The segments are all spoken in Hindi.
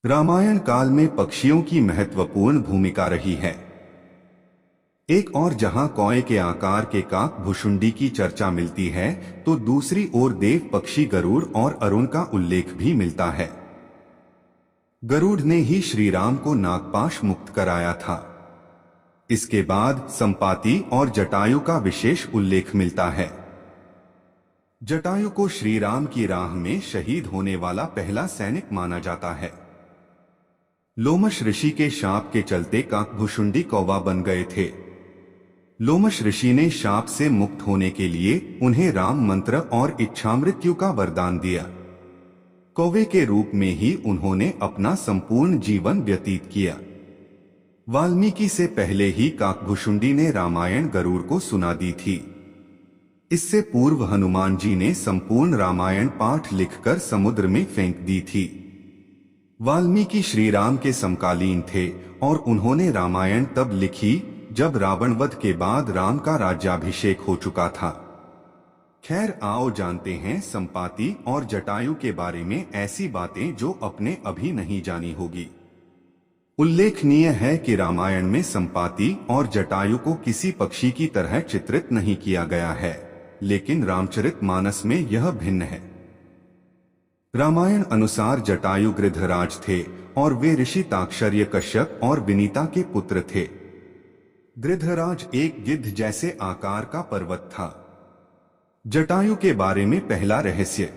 रामायण काल में पक्षियों की महत्वपूर्ण भूमिका रही है। एक और जहां कौए के आकार के काक भुशुंडी की चर्चा मिलती है, तो दूसरी ओर देव पक्षी गरुड़ और अरुण का उल्लेख भी मिलता है। गरुड़ ने ही श्री राम को नागपाश मुक्त कराया था। इसके बाद संपाति और जटायु का विशेष उल्लेख मिलता है। जटायु को श्री राम की राह में शहीद होने वाला पहला सैनिक माना जाता है। लोमश ऋषि के शाप के चलते काकभुशुंडी कौवा बन गए थे। लोमश ऋषि ने शाप से मुक्त होने के लिए उन्हें राम मंत्र और इच्छामृत्यु का वरदान दिया। कौवे के रूप में ही उन्होंने अपना संपूर्ण जीवन व्यतीत किया। वाल्मीकि से पहले ही काकभुशुंडी ने रामायण गरुड़ को सुना दी थी। इससे पूर्व हनुमान जी ने संपूर्ण रामायण पाठ लिखकर समुद्र में फेंक दी थी। वाल्मीकि श्री राम के समकालीन थे और उन्होंने रामायण तब लिखी जब रावण वध के बाद राम का राज्याभिषेक हो चुका था। खैर, आओ जानते हैं संपाति और जटायु के बारे में ऐसी बातें जो अपने अभी नहीं जानी होगी। उल्लेखनीय है कि रामायण में संपाति और जटायु को किसी पक्षी की तरह चित्रित नहीं किया गया है, लेकिन रामचरितमानस में यह भिन्न है। रामायण अनुसार जटायु गृधराज थे और वे ऋषि ताक्षर्य कश्यप और विनीता के पुत्र थे। गृधराज एक गिद्ध जैसे आकार का पर्वत था। जटायु के बारे में पहला रहस्य।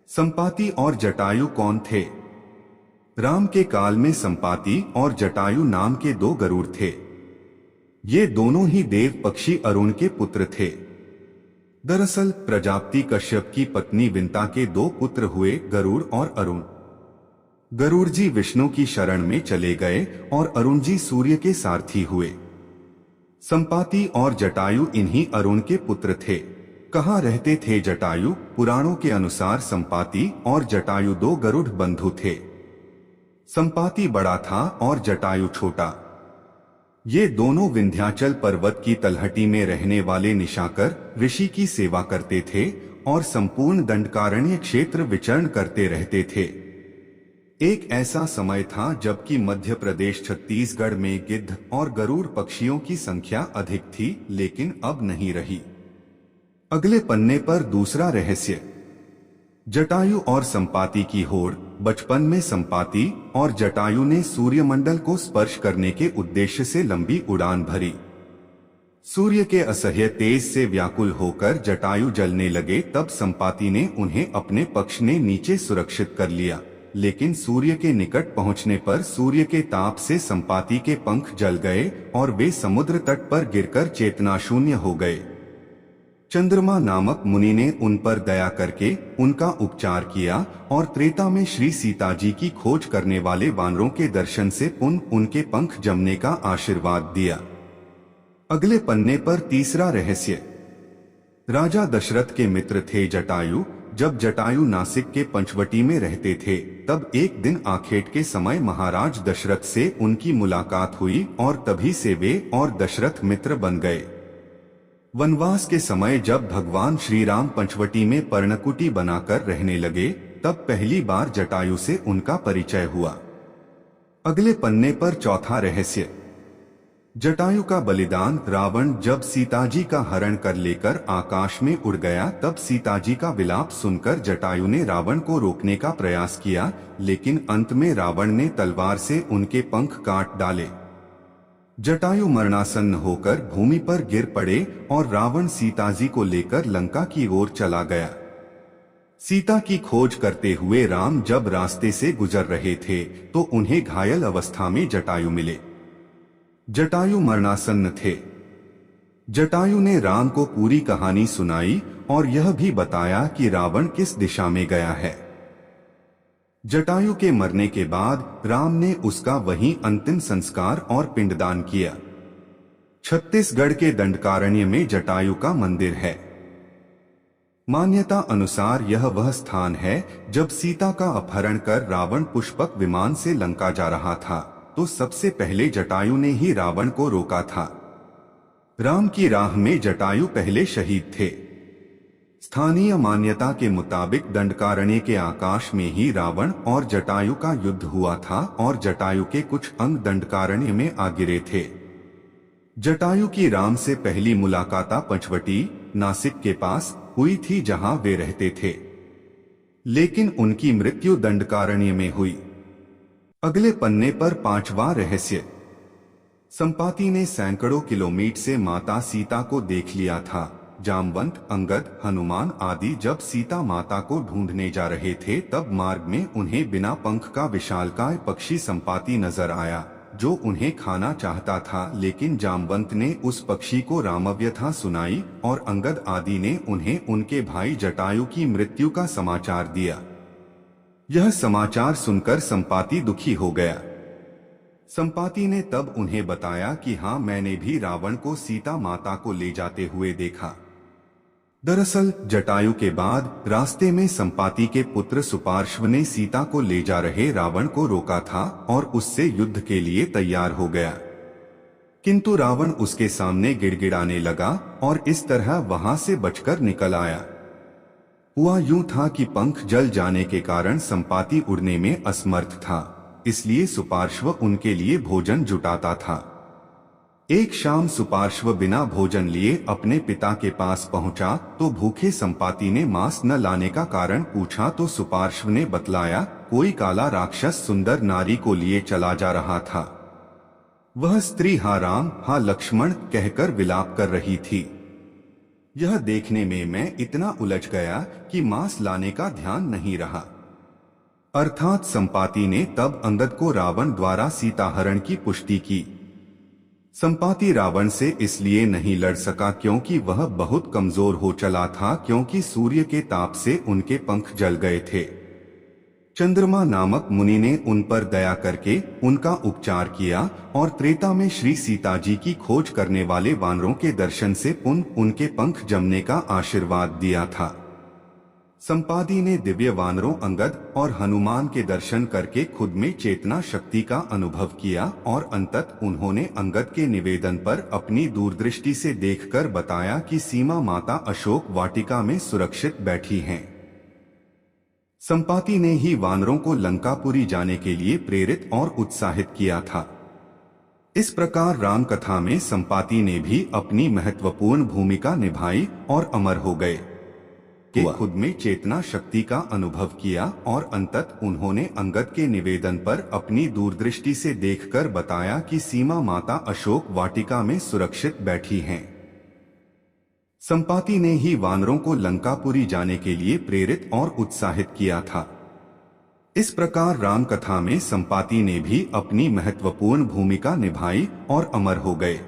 संपाति और जटायु कौन थे? राम के काल में संपाति और जटायु नाम के दो गरुड़ थे। ये दोनों ही देव पक्षी अरुण के पुत्र थे। दरअसल प्रजापति कश्यप की पत्नी विंता के दो पुत्र हुए, गरुड़ और अरुण। गरुड़ जी विष्णु की शरण में चले गए और अरुण जी सूर्य के सारथी हुए। संपाति और जटायु इन्हीं अरुण के पुत्र थे। कहाँ रहते थे जटायु? पुराणों के अनुसार संपाति और जटायु दो गरुड़ बंधु थे। संपाति बड़ा था और जटायु छोटा। ये दोनों विंध्याचल पर्वत की तलहटी में रहने वाले निशाकर ऋषि की सेवा करते थे और संपूर्ण दंडकारण्य क्षेत्र विचरण करते रहते थे। एक ऐसा समय था जबकि मध्य प्रदेश छत्तीसगढ़ में गिद्ध और गरुड़ पक्षियों की संख्या अधिक थी, लेकिन अब नहीं रही। अगले पन्ने पर दूसरा रहस्य। जटायु और संपाति की होड़। बचपन में संपाति और जटायु ने सूर्यमंडल को स्पर्श करने के उद्देश्य से लंबी उड़ान भरी। सूर्य के असह्य तेज से व्याकुल होकर जटायु जलने लगे, तब संपाति ने उन्हें अपने पक्ष में नीचे सुरक्षित कर लिया, लेकिन सूर्य के निकट पहुंचने पर सूर्य के ताप से संपाति के पंख जल गए और वे समुद्र तट पर गिरकर चेतनाशून्य हो गए। चंद्रमा नामक मुनि ने उन पर दया करके उनका उपचार किया और त्रेता में श्री सीता जी की खोज करने वाले वानरों के दर्शन से उनके पंख जमने का आशीर्वाद दिया। अगले पन्ने पर तीसरा रहस्य। राजा दशरथ के मित्र थे जटायु। जब जटायु नासिक के पंचवटी में रहते थे, तब एक दिन आखेट के समय महाराज दशरथ से उनकी मुलाकात हुई और तभी से वे और दशरथ मित्र बन गए। वनवास के समय जब भगवान श्री राम पंचवटी में पर्णकुटी बनाकर रहने लगे, तब पहली बार जटायु से उनका परिचय हुआ। अगले पन्ने पर चौथा रहस्य। जटायु का बलिदान। रावण जब सीताजी का हरण कर लेकर आकाश में उड़ गया, तब सीताजी का विलाप सुनकर जटायु ने रावण को रोकने का प्रयास किया, लेकिन अंत में रावण ने तलवार से उनके पंख काट डाले। जटायु मरणासन्न होकर भूमि पर गिर पड़े और रावण सीताजी को लेकर लंका की ओर चला गया। सीता की खोज करते हुए राम जब रास्ते से गुजर रहे थे, तो उन्हें घायल अवस्था में जटायु मिले। जटायु मरणासन्न थे। जटायु ने राम को पूरी कहानी सुनाई और यह भी बताया कि रावण किस दिशा में गया है। जटायु के मरने के बाद राम ने उसका वहीं अंतिम संस्कार और पिंडदान किया। छत्तीसगढ़ के दंडकारण्य में जटायु का मंदिर है। मान्यता अनुसार यह वह स्थान है जब सीता का अपहरण कर रावण पुष्पक विमान से लंका जा रहा था, तो सबसे पहले जटायु ने ही रावण को रोका था। राम की राह में जटायु पहले शहीद थे। स्थानीय मान्यता के मुताबिक दंडकारण्य के आकाश में ही रावण और जटायु का युद्ध हुआ था और जटायु के कुछ अंग दंडकारण्य में आ गिरे थे। जटायु की राम से पहली मुलाकात पंचवटी, नासिक के पास हुई थी जहां वे रहते थे, लेकिन उनकी मृत्यु दंडकारण्य में हुई। अगले पन्ने पर 5वां रहस्य। संपाति ने सैकड़ों किलोमीटर से माता सीता को देख लिया था। जामवंत, अंगद, हनुमान आदि जब सीता माता को ढूंढने जा रहे थे तब मार्ग में उन्हें बिना पंख का विशालकाय पक्षी संपाति नजर आया जो उन्हें खाना चाहता था, लेकिन जामवंत ने उस पक्षी को रामव्यथा सुनाई और अंगद आदि ने उन्हें उनके भाई जटायु की मृत्यु का समाचार दिया। यह समाचार सुनकर संपाति दुखी हो गया। संपाति ने तब उन्हें बताया कि हाँ, मैंने भी रावण को सीता माता को ले जाते हुए देखा। दरअसल जटायु के बाद रास्ते में संपाति के पुत्र सुपार्श्व ने सीता को ले जा रहे रावण को रोका था और उससे युद्ध के लिए तैयार हो गया, किंतु रावण उसके सामने गिड़गिड़ाने लगा और इस तरह वहां से बचकर निकल आया। हुआ यूं था कि पंख जल जाने के कारण संपाति उड़ने में असमर्थ था, इसलिए सुपार्श्व उनके लिए भोजन जुटाता था। एक शाम सुपार्श्व बिना भोजन लिए अपने पिता के पास पहुंचा तो भूखे संपाति ने मांस न लाने का कारण पूछा तो सुपार्श्व ने बतलाया, कोई काला राक्षस सुंदर नारी को लिए चला जा रहा था। वह स्त्री हा राम हा लक्ष्मण कहकर विलाप कर रही थी। यह देखने में मैं इतना उलझ गया कि मांस लाने का ध्यान नहीं रहा। अर्थात संपाति ने तब अंगद को रावण द्वारा सीताहरण की पुष्टि की। संपाति रावण से इसलिए नहीं लड़ सका क्योंकि वह बहुत कमजोर हो चला था, क्योंकि सूर्य के ताप से उनके पंख जल गए थे। चंद्रमा नामक मुनि ने उन पर दया करके उनका उपचार किया और त्रेता में श्री सीता जी की खोज करने वाले वानरों के दर्शन से पुनः उनके पंख जमने का आशीर्वाद दिया था। संपाति ने दिव्य वानरों अंगद और हनुमान के दर्शन करके खुद में चेतना शक्ति का अनुभव किया और अंतत उन्होंने अंगद के निवेदन पर अपनी दूरदृष्टि से देखकर बताया कि सीमा माता अशोक वाटिका में सुरक्षित बैठी हैं। संपाति ने ही वानरों को लंकापुरी जाने के लिए प्रेरित और उत्साहित किया था। इस प्रकार राम कथा में संपाति ने भी अपनी महत्वपूर्ण भूमिका निभाई और अमर हो गए। कि खुद में चेतना शक्ति का अनुभव किया और अंतत उन्होंने अंगद के निवेदन पर अपनी दूरदृष्टि से देखकर बताया कि सीमा माता अशोक वाटिका में सुरक्षित बैठी हैं। संपाति ने ही वानरों को लंकापुरी जाने के लिए प्रेरित और उत्साहित किया था। इस प्रकार राम कथा में संपाति ने भी अपनी महत्वपूर्ण भूमिका निभाई और अमर हो गए।